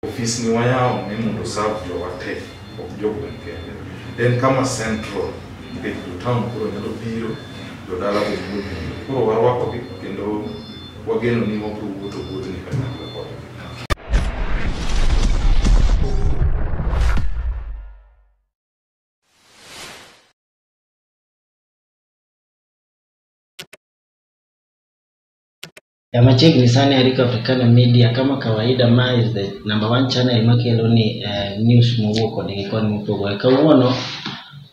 office ni wayao ni mondo serve jowate ok jogweng' kende. En kama central nikech town koro nyalo biro jodala biro koro warwakogi kendo wageno ni wabiro wuotho ni kanyakla kodgi. Machiegni sana Eric Africana Media kama kawaida ma is the #1 channel makelo ni news mowuok kod mopogore. Kawuono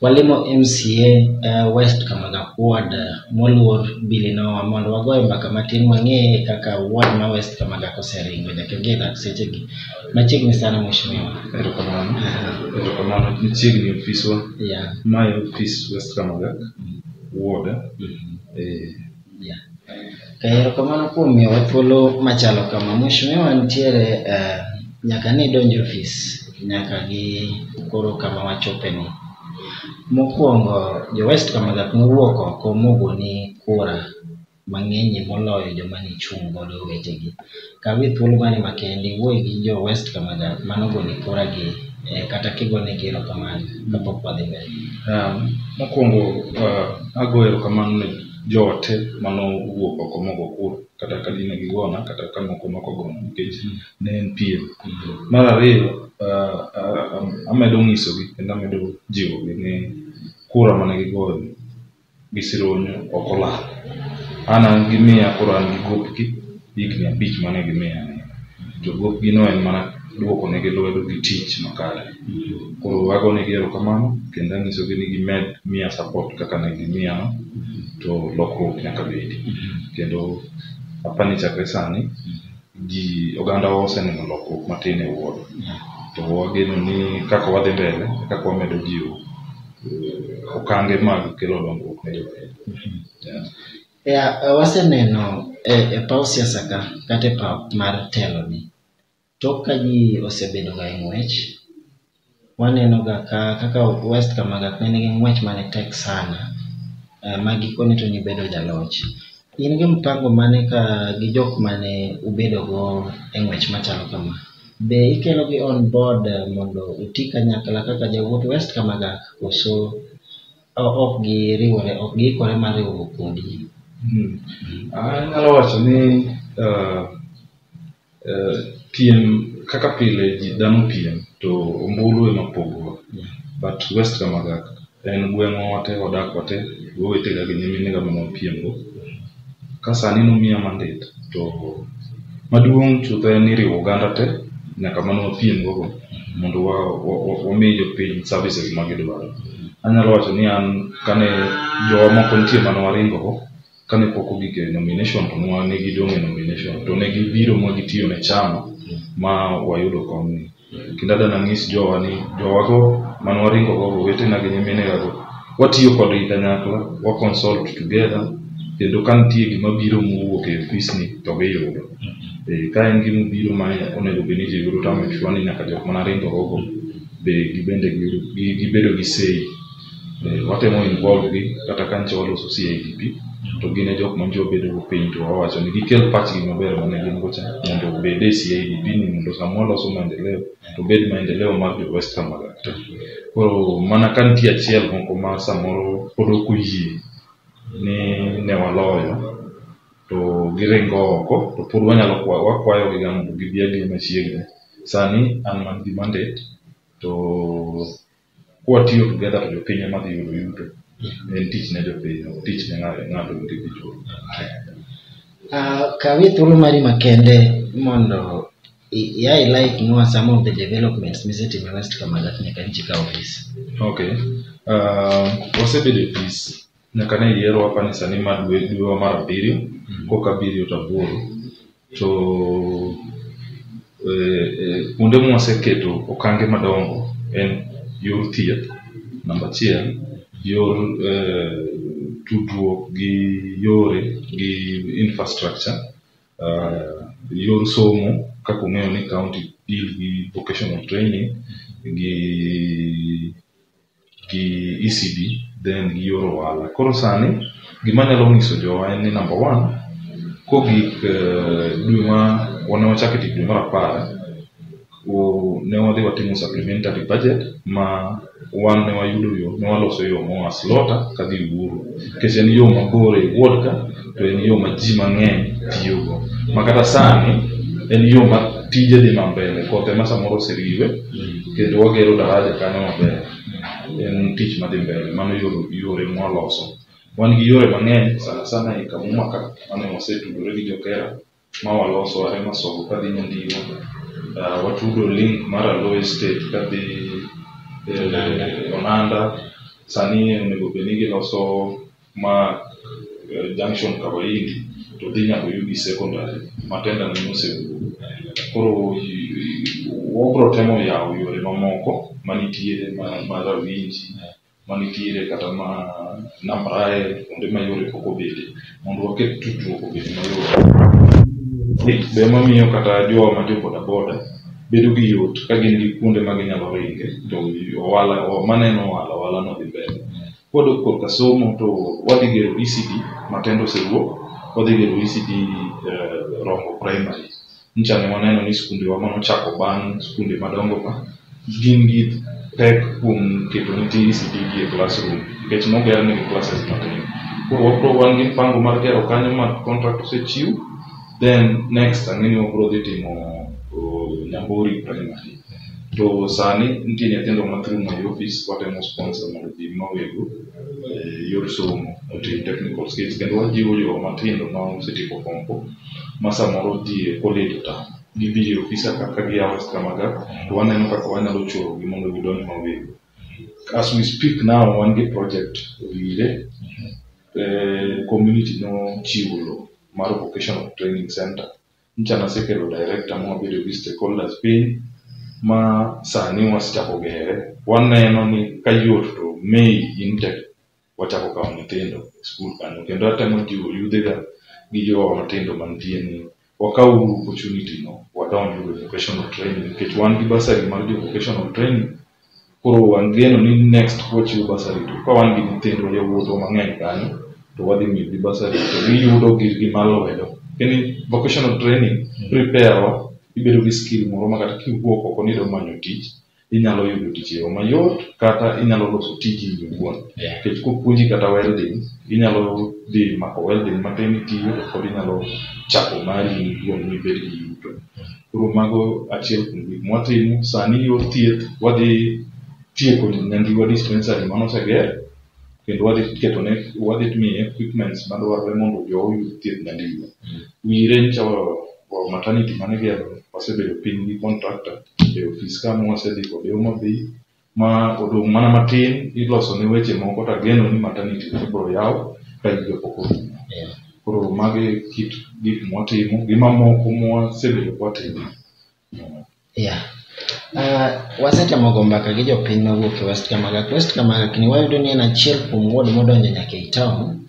walimo MCA West Kamaga Ward moluor Bilinowa mondo wagoye mbaka matin wang'e kaka ward ma West Kamaga oseringo nyaka gina sechegi. Machiegni sana mheshimiwa. Erokamano machiegni ofiswa. Yeah. My office West Kamaga Ward. Kaya kamano kuom miyowa thuolo machalo kama mheshimiwa nitiere nyaka ne donjo office nyaka gi koro kama wachope ni. Mokwongo jo West Kamaga nowuok oko mogo ni kura mang'eny moloyo joma ni chung' godo wetegi. Kawi thuolo mani makende wuoy gi jo West Kamaga manogo ni kura gi kata kigone gero kamano kapok wadhi mbele. Mokwongo agoyo erokamano ne jote mano wuok oko mogo kura kata kadine gigona kata kamoko nokogona nikech ne en piem. Mar ariyo amedo ng'isogi kendo amedo jiwogi ni kura mane gigoyo gi Sironyo ok olal. An gimiya kura an gi gopgi higni 5 mane gimiya to gopgi no en mana duoko negi lwedo gi tich makare. Koro wagonegi erokamano kendo ang'isogi ni gimed miya support kaka ne gimiya no to lokruok nyaka bedi. Kendo apani chakre sani oganda oseneno lokruok matin e wuodo. To wageno ni kaka wadhi mbele kaka wamedo jiwo okange mag kelo dongruok ne jopiny. Waseneno e paw siasa kata e paw mar telo ni tok ka ji osebedo ga ng'wech waneno ga kaka West Kamaga ne nigi ng'wech mane tek sana magikone to nibedo jaloch. In gi mpango mane ka gi jok mane ubedo go e ng'wech machalo kama be ikelo gi on board mondo uti kanyakla kaka jawuot West Kamaga koso ok giriwore ok giikore mar riwo kodi? Anyalo wacho ni piem kaka pile ji dhano piem to ombulu ema pogo. But West Kamaga en gweng'wa wate wadak wate wetega gi nyiminega mane wapiem go. Ka sani nomiya mandate to maduong' chutho en ni riwo oganda te nyaka mane wapiem go mondo wami jopiny services ma gidwaro. Anyalo wacho ni an kane jowa moko nitie mane waringo go kane pok ogik e nomination to ne gidong' e nomination to ne gibiro ma gitiyo ne chama ma wayudo komni. Kendo adwa nanyis jowa ni jowago mane waringo go wetena gi nyiminega go watiyo kodgi kanyakla wa consult together kendo ka nitie gima biro mowuok e ofisni to giyudo. Ka en gima biro ma onego bed ni ji yudo to make sure ni nyaka jok mane aringo go be gibende gibedo gi sei. Watemo involve gi kata ka nche waloso CIDP to gine jok manjo bedo go piny to wawacho ni gikel pachgi maber mane gin go cha mondo obed e CIDP ni mondo sama waloso maendeleo to bed maendeleo mar jo West Kamaga. Koro mana ka nitie achiel moko ma samoro pod ok oyie ni ne waloyo to giringo oko to pod wanyalo wakwayo gi mondo gibi adhi machiegni. Sani an man gi mandate to kwatiyo together to jopiny ema dhi yudo yuto. En tich ne jopiny, tich ne ng'ato individual. Kawi thuolo mari makende mondo highlight nwa some of the developments misetimo West Kamaga nyaka nchika office. Okay. Wasebedo office nyaka ne yiero apani sani mar dwe mar 7 koka 7 to 8 to kuonde mwaseketo okange madongo en yor thieth namba 1, yor tudruok gi yore gi infrastructure, yor somo kaka ung'eyo ni county deal gi vocational training gi ECD then gi yor ohala. Koro sani gima nyalo nyiso jowa en ni namba 1 kogik dwe ma wane wachako tich dwe mar 10 ne wadhi watimo supplementary budget ma wan ne wayudo yo, ne waloso yo moa Slaughter kadhi Uhuru, nikech en yo mabor e wuod ka, to en yo ma ji mang'eny tiyogo, ma kata sani en yo ma tije dhi mambele, koth ema samoro oseriwe, kendo wagero daraja kanyo maber, en tich madhi mbele, mano yore mwaloso. Wan gi yore mang'eny sana sana e Kamuma ka, mane wasetudore gi jokera ma waloso are Masogo kadhi Nyandigo, watudo link mar Aloe Estate kadhi Onanda, sani onego bed ni giloso ma junction Kawaindi to dhi nyaka Yugi Secondary matenda ne osewuok. Koro wabro temo yawo yore mamoko manitiere mar Awinji, manitiere kata ma Namrael, kuonde ma yore pok obede, mondo waket tudruok obed mayot. Be mamiyo kata jowa ma jo bodaboda bedo gi yot ka gin gi kuonde ma ginyalo ringe, to maneno ohala no dhi mbele. Kodok korka somo to wadhi gero ECD matendo osewuok, wadhi gero ECD Rongo Primary. Ncha ne waneno ni skunde wa manochako bang' skunde madongo ka gin gi pek kuom keto nitie ECD gi e classroom, nikech noger negi classes matin. Koro wapro wan gi pango mar gero kanyo ma contract osechiw, then next ang'eni wabro dhi timo Nyambori Primary. To sani nitie nyithindo ma through my office watemo sponsor mondo ji mawego yor somo otim technical skills, kendo wajiwo jogo matindo ma osetieko kompo ma samoro dhi e college ta gidhi e ofisa kaka gia West Kamaga, to waneno kaka wanyalo choro gi mondo gidonj mawego. As we speak now, wan gi project wire community no chiwo lo mar vocational training center. Ncha nasekelo director mo bedo gi stakeholders piny ma sani wasechako gere. Waneno ni kayot to Mei intake wachako kawo nyithindo school kanyo, kendo atemo jiwo yudhega gi jowa matindo mantie ni wakaw opportunity no wadonj e vocational training, nikech wan gi basari mar jo vocational training. Koro wangeno ni next wachiwo basari to ka wan gi nyithindo yawuoto mang'eny kanyo to wadhi miyo gi basari to giyudo girgi malwedo. Kini vocational training prepare wa ibedo gi skill moro ma kata kiwuok oko ni do manyo tich, inyalo yudo tich e yo mayot, kata inyalo loso tiji iwuon. Nikech kopuonji kata welding, inyalo dhi mako welding matin itiyo, kod inyalo chako mari iwuon mibed gi yuto. Koro mago achiel kuom gik mwatimo. Sani yor thieth wadhi tieko Nyandiwa dispensary manoseger, kendo wadhi miye equipments madwarore mondo jo oyud thieth Nyandiwa. Wire ncha maternity mane gero wasebedo piny gi contractor e ofis ka mwasedhi kod Homa Bay, ma odong' mana matin iloso ne weche moko, to geno ni maternity biro yaw ka higa pok orumo. Koro magi kit gik mwatimo gi mamoko mwasebedo kwatimo. Wasetemo go mbaka gi jopiny mawuok e West Kamaga. West Kamaga ni wayudo ni en achiel kuom ward modonjo nyaka e town,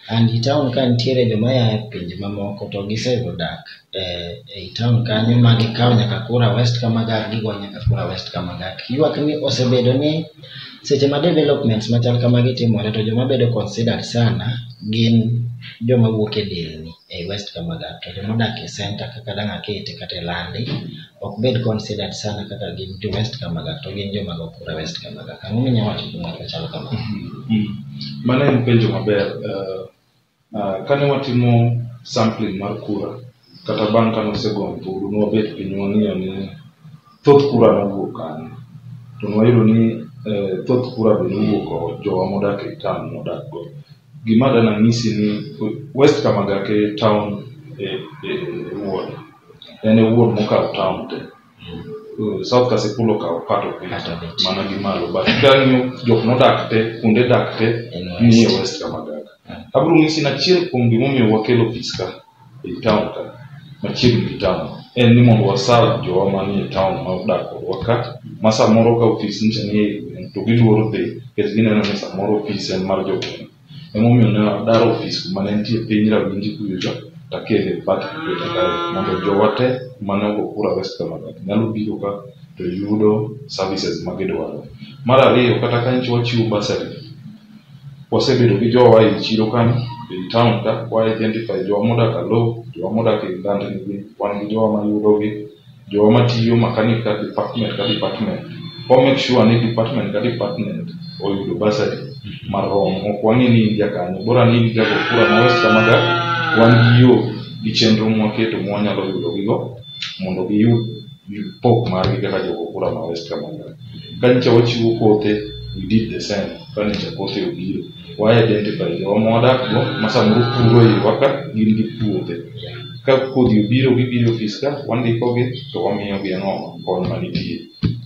and i town ka nitiere joma ya e pinje mamoko to giseyudo dak e town kanyo ma gikawo nyaka kura West Kamaga, gigo nyaka kura West Kamaga. Ywak ni osebedo ni seche ma developments machal kamagi timore to joma bedo considered sana gin joma wuok e delni e West Kamaga, to joma dak e center kaka Dang'akete kata Landi ok bed considered sana kaka gin jo West Kamaga, to gin joma go kura West Kamaga. Kang'o minyawacho kuom ng'ato chalo kamano? Mano en penjo maber. Kane watimo sampling mar kura kata bang' kane osego ombulu, nwabet piny wang'iyo ni thoth kura nowuok kanyo, to nwayudo ni thoth kura be nowuok jowa modak e town modak go. Gima dana ng'isi ni West Kamaga ke town ward, en ward mokawo town te. South Kasipul okawo part of it mana gi malo, but kang'iyo jok nodak te, kuonde dak te ni e West Kamaga. Abro ng'isi na achiel kuom gimomiyo wakelo ofis ka e town ka machiegni gi town en ni mondo waserve jowa manie town ma odak kodwa ka, ma samoro ka ofis ncha ni to giluoro dhi, nikech gineno ni samoro ofis en mar jogweng'. Emomiyo ne wadaro ofis kuma ne nitie piny Rawinji kucho, takele bat ka mondo jowa te mane ogo kura West Kamaga nyalo biro ka to yudo services ma gidwaro. Mar ariyo, kata ka nchi wachiwo basari, wasebedo gi jowa e chiro kanyo e town ka, wa identify jowa modak Alo, jowa modak e Landi, wan gi jowa ma yudo gi jo matiyo mechanical department ka department o make sure ni department ka department oyudo basari maromo ok wang'e ni india kanyo bora ni india go kura ma West Kamaga wan gi yo gi chenro mwaketo mwanyalo yudo gigo mondo giyud pok margi kaka jogo kura ma West Kamaga. Kancha wachiwo kothe, we did the same. Kancha kothe obiro wa identify joma wadak go masamoro puro e waka gin gi puothe. Ka kodhi obiro gibiro ofis ka wandikogi to wamiyogi ang'o kony manitie.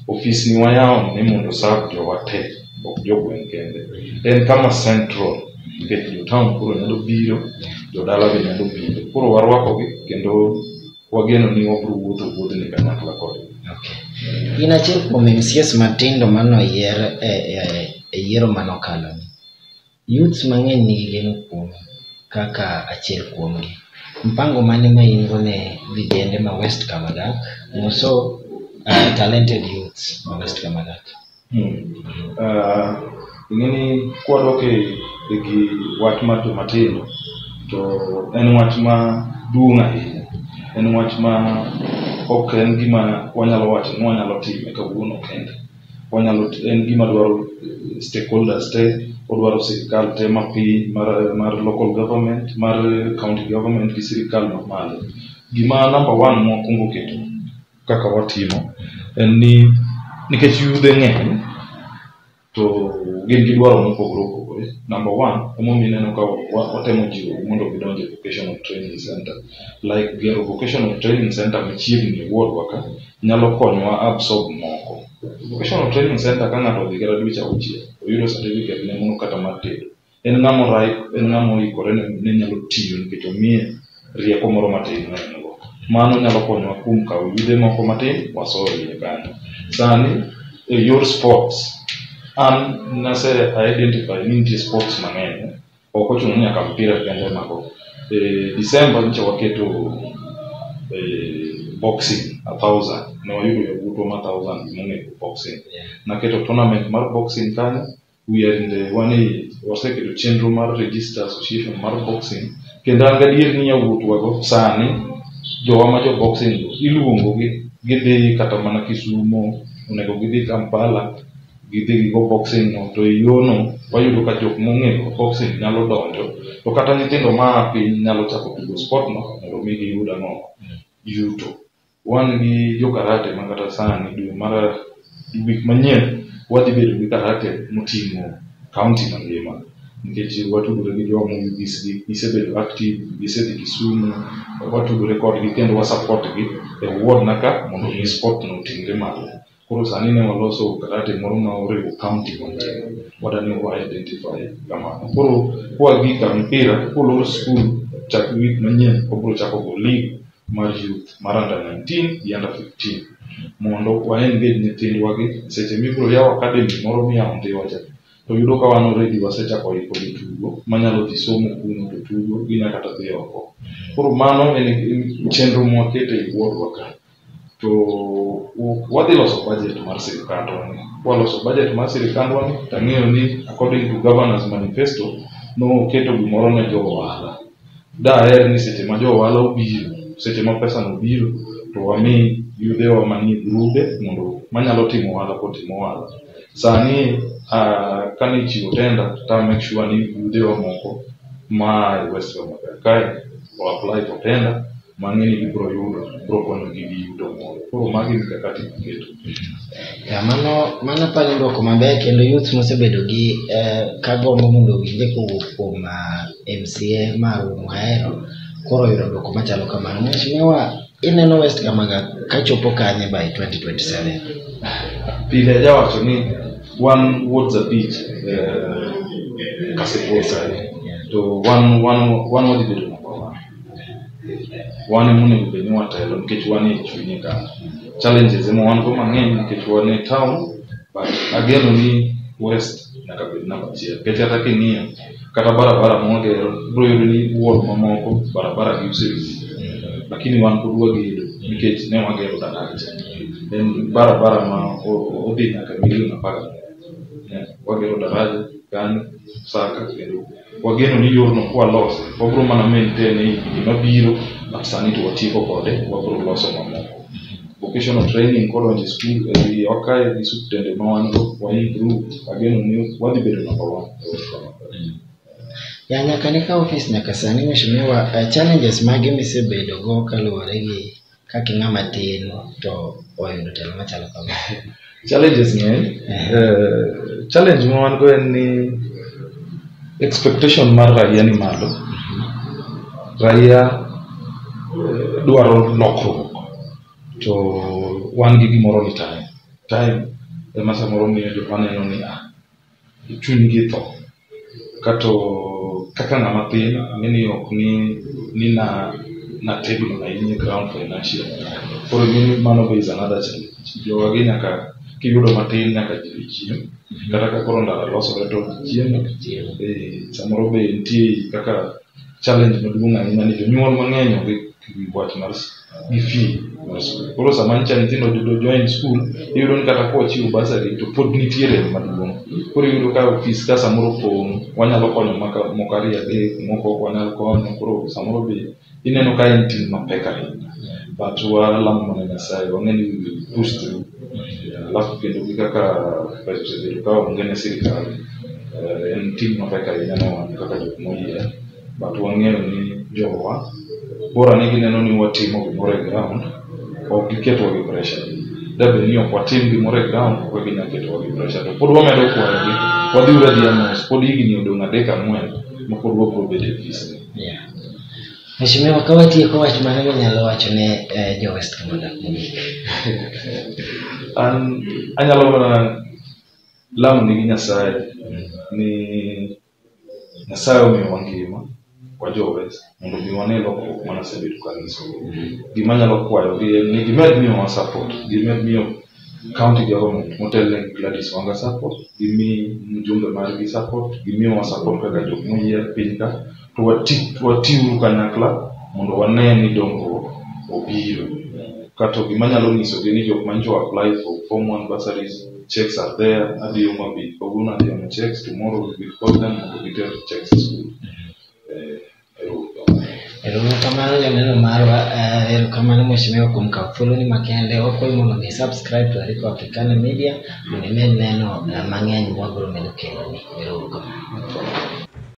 Ofis ni wayawo ni mondo serve jowa te ok jogweng' kende. En kama central nikech jo-town koro nyalo biro, jodala be nyalo biro. Koro warwakogi kendo wageno ni wabiro wuotho ni kanyakla kodgi. In achiel kuom MCAs matindo manoyier e yiero manokalo ni. Youths mang'eny nigi geno kuom kaka achiel kuomgi. Mpango mane ma in go ne vijende ma West Kamaga also talented youths ma West Kamaga? Ing'eni kwadok e gi wach mar jomatindo to en wach ma duong' ahinya. En wach ma ok en gima wanyalo wacho ni wanyalo time kawuono kende. En gima dwaro stakeholders te, odwaro sirikal te mapiny mar local government, mar county government gi sirikal mamalo. Gima number one mwakungo keto kaka watimo en ni nikech yudhe ng'eny to gin gi dwaro mopogore opogore. Number one, emomiyo ineno ka watemo jiwo mondo gidonj e vocational training center. Like gero vocational training center machiegni e wuodwa ka nyalo konyowa absorb moko. Vocational training center ka ng'ato odhi kata dweche 6 oyudo certificate ne mono kata mar tedo. En ng'amo oikore ne nyalo tiyo nikech omiye rieko moro matin go. Mano nyalo konyowa kuom kawo yudhe moko matin wasoyo iye kanyo. Sani your sports an nase identify ni nitie sports mang'eny ok ochuno nyaka mpira kende mako. December nche waketo boxing 1,000 ne wayudo yabuto ma 1,000 mong'e boxing. Naketo tournament mar boxing kanyo. We are in the waseketo chenro mar register association mar boxing kendo an gadier ni yawuotwa go sani jowa ma jo boxing iluongo gidhi kata mana Kisumo, onego gidhi Kampala gidhi go boxing no to yono wayudo ka jok mong'eyo boxing nyalo donjo to kata nyithindo ma piny nyalo chako tugo sport no mondo mi giyud ang'o yuto. Wan gi jo karate ma kata sani dwe mar wik manyien wadhi bedo gi karate moting'o county mangima nikech watudore gi joma gisebedo active, gisedhi Kisumu, watudore kodgi kendo wasupport gi e ward naka mondo mi sport no oting're malo. Koro sani ne waloso karate moro ma oriwo county mangima wadani wa identify kamano. Koro kwagi ka mpira kolor school chak wik manyien obiro chako go league mar youth mar under 19 gi under 15 mondo wa engage nyithindwa gi seche mibiro yawo academy moro miyawo Ndhiwa cha to yudo ka wan already wasechako iko gi tugo manyalo dhi somo kuno to tugo ginya kata dhi oko. Koro mano en chenro mwakete e wuodwa ka. To wadhi loso budget mar sirikandwa ni. Waloso budget mar sirikandwa ni tang'eyo ni according to governors manifesto no keto gimoro ne jo ohala. Daher ni seche ma jo ohala obiro, seche ma pesa no biro to wami yudhe wa manie grube mondo manyalo timo ohala kotimo ohala. Sani kani chiwo tenda ta make sure ni yudhe wa moko ma West Kamaga kae o apply for tenda mang'eni gibiro yudo biro konyo gi yudo moro. Koro magi mikakati miketo. Mano pani dwoko maber kendo youth mosebedo gi kagombo mondo winje kowuok kuom MCA mar Muhero koro yudo dwoko machalo kamano. Mheshimiwa, ineno West Kamaga kachopo kanye by 2027? Pile jawacho ni one words a bit kaseposa to one wadhi bedo number one. Wan monego bed ni watelo nikech wan e chunye ka. Challenges ema wan go mang'eny nikech wan e town, but ageno ni West nyaka bed namba 1 nikech kata king'iyo kata barabara mwagero biro yudo ni wuod mamoko barabara gi usewich lakini wan pod wagedo nikech ne wagero daraja. En barabara ma odhi nyaka milion 10. Wagero daraja kan saka kendo wageno ni yorno kwalose wabiro mana maintain gima biro but sani to watieko kode wabiro loso mamoko. vocational training kodonjo e skul e wakae gi suptende ma wan go waikru ageno ni wadhi bedo number 1. Ya nyaka ne ka office nyaka sani mheshimiwa, challenges mage misebedo go kaluwore gi kaka ng'ama tin to oyudo telo machalo kama? Challenges ng'eny. Challenge ma wan go en ni expectation mar raia ni malo. Raia dwaro lokruok to wan gi gimoro ni time ema samoro miyo joma neno ni chuny gi tho kato kaka ng'ama tin mini ok ni na table na in ground financial for me mano is another challenge. Jogi nyaka kiyudo matin nyaka chiemo kata ka koro ndara loso reto chiemo samoro be nitie kaka challenge maduong' ahinya ni jonyuol mang'eny onge wach mar gi fee. Koro sama nyithindo join school iyudo ni kata kochiwo bursary to pod nitiere maduong'. Koro iyudo ka office ka samoro pong' wanyalo konyo moko ariyo adek moko ok wanyal konyo. Koro samoro be ineno ka en ting' mapek ahinya but walamo mana Nyasaye wang'eni push through. Alafu kendo gi kaka president ka onge ne sirikal en ting' mapek ahinya ne wan kaka jok moyie but wang'eyo ni jowa bora ni gineno ni watimo gimoro e ground ok giketwa gi pressure. Dabe ni ok watim gimoro e ground ok ginyal ketwa gi pressure to pod wamedo kwayogi wadhi ura mos pod higni odong' 3-4 ma pod wabro bedo e office. Mheshimiwa, ka watieko wach mane minyalo wacho ne jo West Kama dak mogik? Anyalo mana lamo ni Nyasaye ni Nyasaye omiyo ngima wa jo West mondo mi wane lokruok mana sebedo kanyiso. Gima nyalo kwayo ni gimed miyo support, gimed miyo county government motelne Gladys Wanga support, gimi mjumbe margi support, gimiyo support kaka jok moyier piny ka to watiuru kanyakla mondo wane ni dongruok obiro. Kato gima nyalo nyiso ni jok manjo apply for form 1 bursaries, checks are there. Adiyo mabi koguna adiyo na checks, tomorrow we will call them and we get checks to school. Erokamano janeno marwa, erokamano mheshimiwa kuom kawo thuoloni makende. Wakwayi mondo mi subscribe to Ariku Africana Media mondo imed neno mang'eny mwabiro medo keloni. Erokamano.